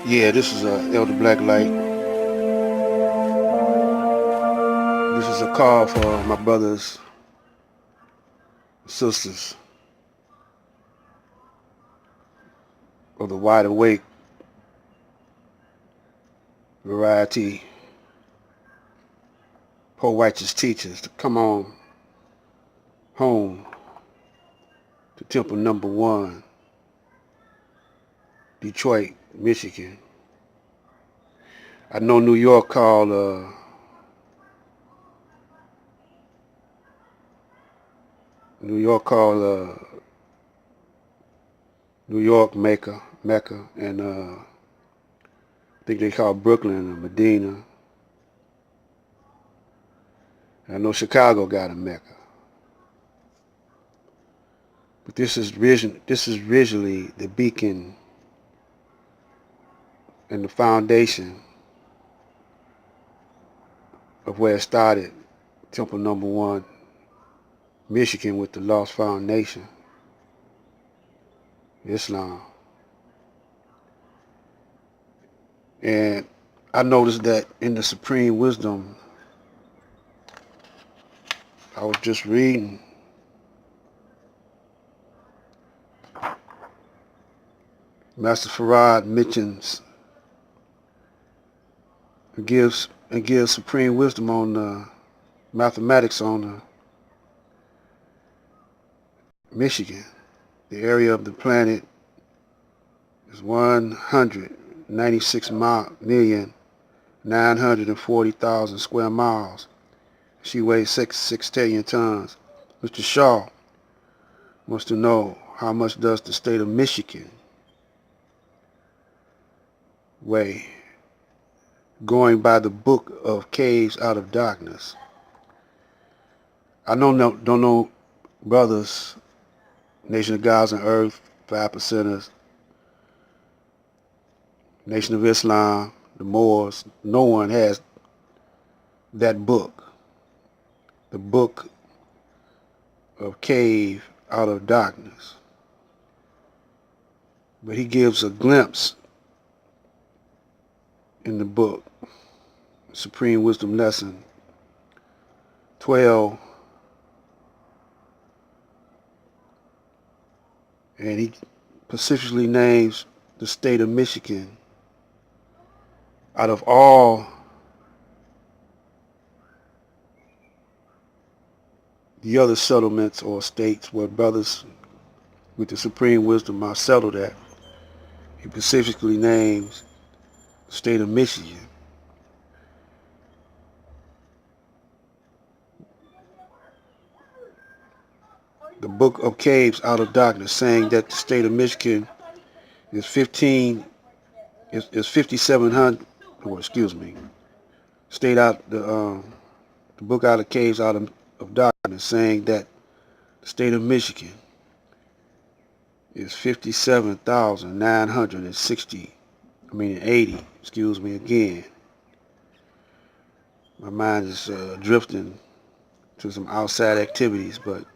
Yeah, this is Elder Blacklight. This is a call for my brothers and sisters of the Wide Awake Variety Poor Righteous Teachers to come on home to Temple Number One, Detroit, Michigan. I know New York called New York Mecca, and I think they call Brooklyn Medina. And I know Chicago got a Mecca, but this is visually the beacon and the foundation of where it started. Temple Number One, Michigan, with the Lost Foundation, Islam. And I noticed that in the Supreme Wisdom, I was just reading, Master Farad mentions and gives supreme wisdom on mathematics on Michigan. The area of the planet is 196,940,000 square miles. She weighs 6 trillion tons. Mr. Shaw wants to know, how much does the state of Michigan weigh? Going by the book of Caves Out of Darkness. I don't know brothers, Nation of Gods and Earth, 5%ers, Nation of Islam, the Moors. No one has that book, the book of Cave Out of Darkness. But he gives a glimpse in the book, Supreme Wisdom Lesson 12, and he specifically names the state of Michigan out of all the other settlements or states where brothers with the supreme wisdom are settled at. He specifically names the state of Michigan. The book of Caves Out of Darkness, saying that the state of Michigan is 5,700, or excuse me, state out the book out of Caves Out of Darkness, saying that the state of Michigan is 57,960. 80. Excuse me again. My mind is drifting to some outside activities, but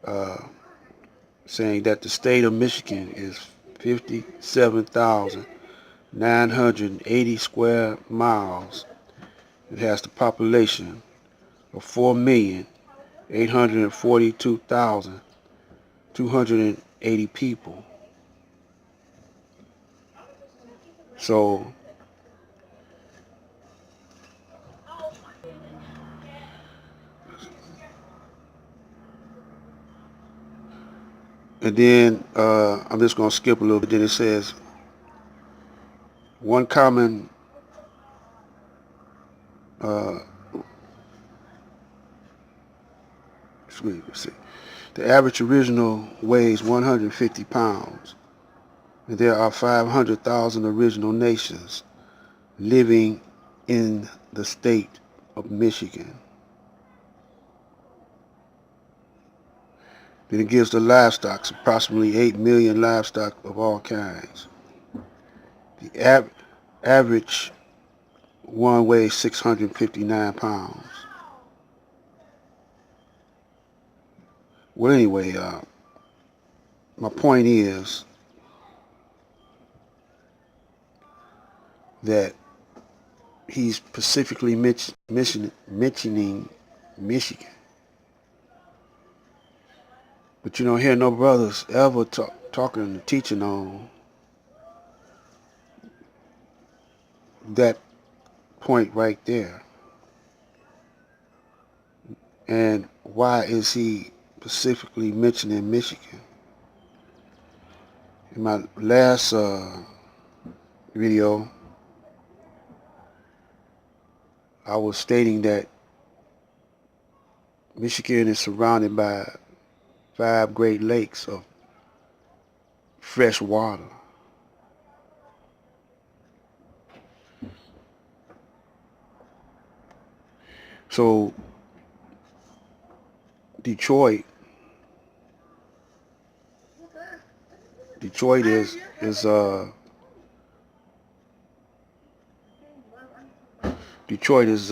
uh, saying that the state of Michigan is 57,980 square miles. It has the population of 4,842,280 people. So and then I'm just going to skip a little bit. Then it says one common uh, let's see. The average original weighs 150 pounds, and there are 500,000 original nations living in the state of Michigan. Then it gives the livestock, approximately 8 million livestock of all kinds. The average one weighs 659 pounds. Well, anyway, my point is, that he's specifically mentioning Michigan. But you don't hear no brothers ever talking and teaching on that point right there. And why is he specifically mentioning Michigan? In my last video, I was stating that Michigan is surrounded by 5 Great Lakes of fresh water. So Detroit is Detroit is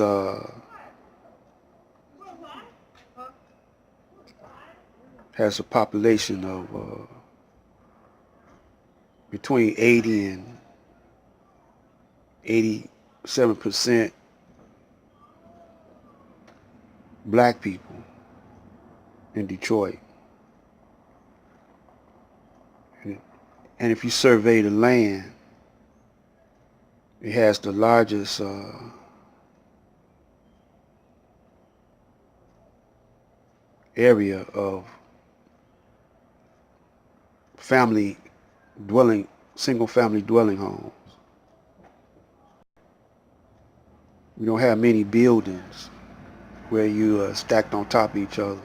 has a population of between 80 and 87% black people in Detroit. And if you survey the land, it has the largest area of single family dwelling homes. We don't have many buildings where you stacked on top of each other.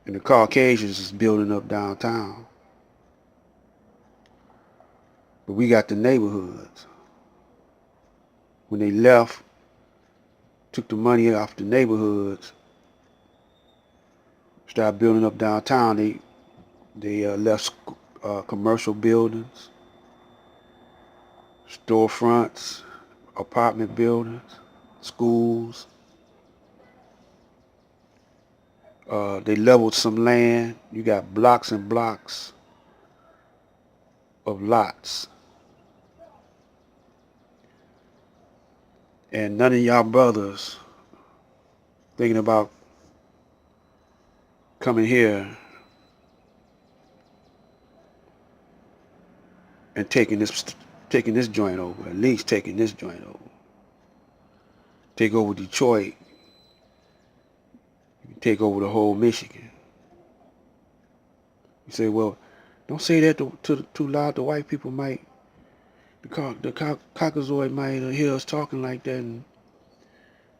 And the Caucasians is building up downtown. But we got the neighborhoods. When they left, took the money off the neighborhoods, started building up downtown, they left commercial buildings, storefronts, apartment buildings, schools. They leveled some land. You got blocks and blocks of lots. And none of y'all brothers thinking about coming here and taking this joint over, at least taking this joint over. Take over Detroit. Take over the whole Michigan. You say, well, don't say that too loud. The white people might, the Caucasoid might hear us talking like that and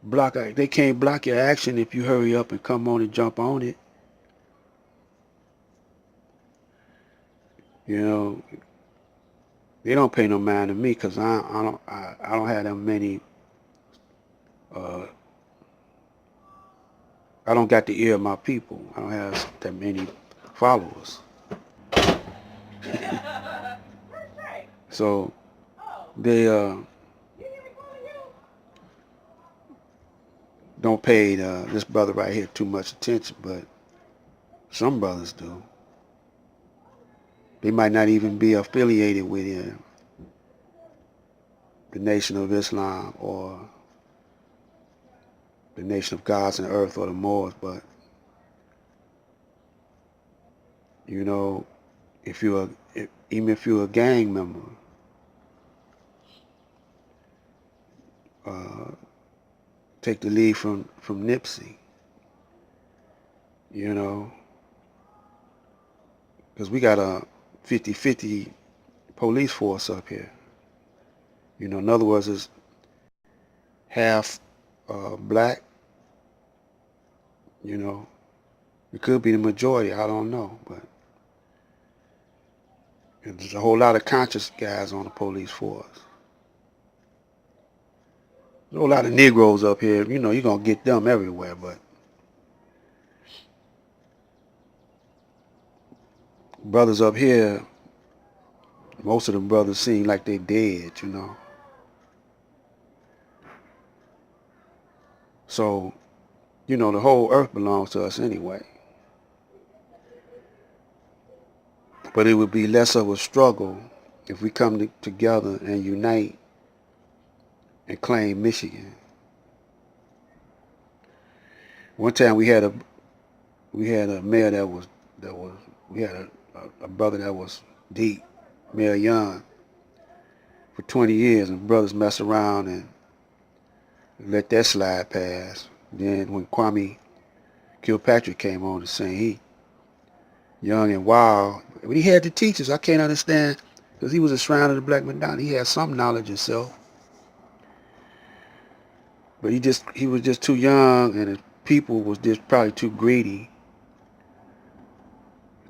block. They can't block your action if you hurry up and come on and jump on it. You know, they don't pay no mind to me because I don't have that many. I don't got the ear of my people. I don't have that many followers. So they don't pay this brother right here too much attention, but some brothers do. They might not even be affiliated with the Nation of Islam or the Nation of Gods and Earth or the Moors, but you know, even if you're a gang member, take the lead from Nipsey, you know, because we got a 50-50 police force up here. You know, in other words, it's half black, you know. It could be the majority, I don't know, but there's a whole lot of conscious guys on the police force. There's a whole lot of Negroes up here, you know, you're going to get them everywhere, but brothers up here, most of them brothers seem like they dead, you know. So, you know, the whole earth belongs to us anyway. But it would be less of a struggle if we come together and unite and claim Michigan. One time we had a mayor that was we had a brother that was deep, Mayor Young, for 20 years, and brothers mess around and let that slide past. Then when Kwame Kilpatrick came on the scene, he young and wild, but he had the teachers. I can't understand, because he was a shrine of the Black Madonna. He had some knowledge himself, but he was just too young, and his people was just probably too greedy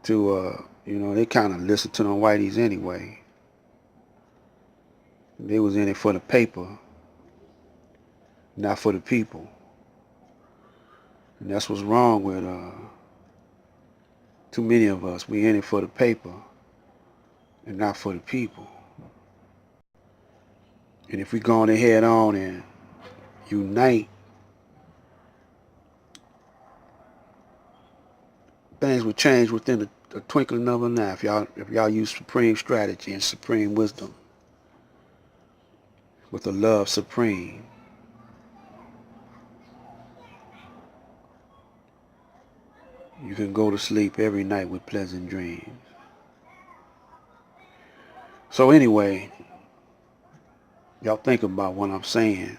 to they kind of listened to them whiteys anyway. They was in it for the paper, not for the people. And that's what's wrong with too many of us. We in it for the paper and not for the people. And if we go on head on and unite, things would change within a twinkling of an eye if y'all use supreme strategy and supreme wisdom with a love supreme. You can go to sleep every night with pleasant dreams. So anyway, y'all think about what I'm saying.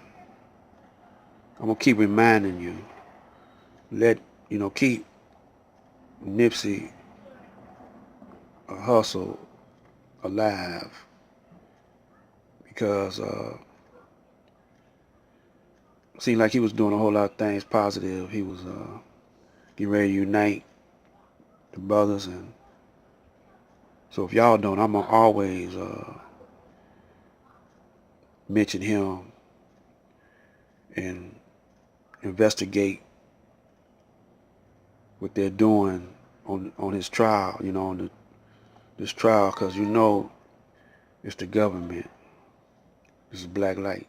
I'm going to keep reminding you. Keep Nipsey Hussle alive, because it seemed like he was doing a whole lot of things positive. He was getting ready to unite the brothers, and so if y'all don't, I'm gonna always mention him and investigate what they're doing on his trial, on this trial, because it's the government. This is black light.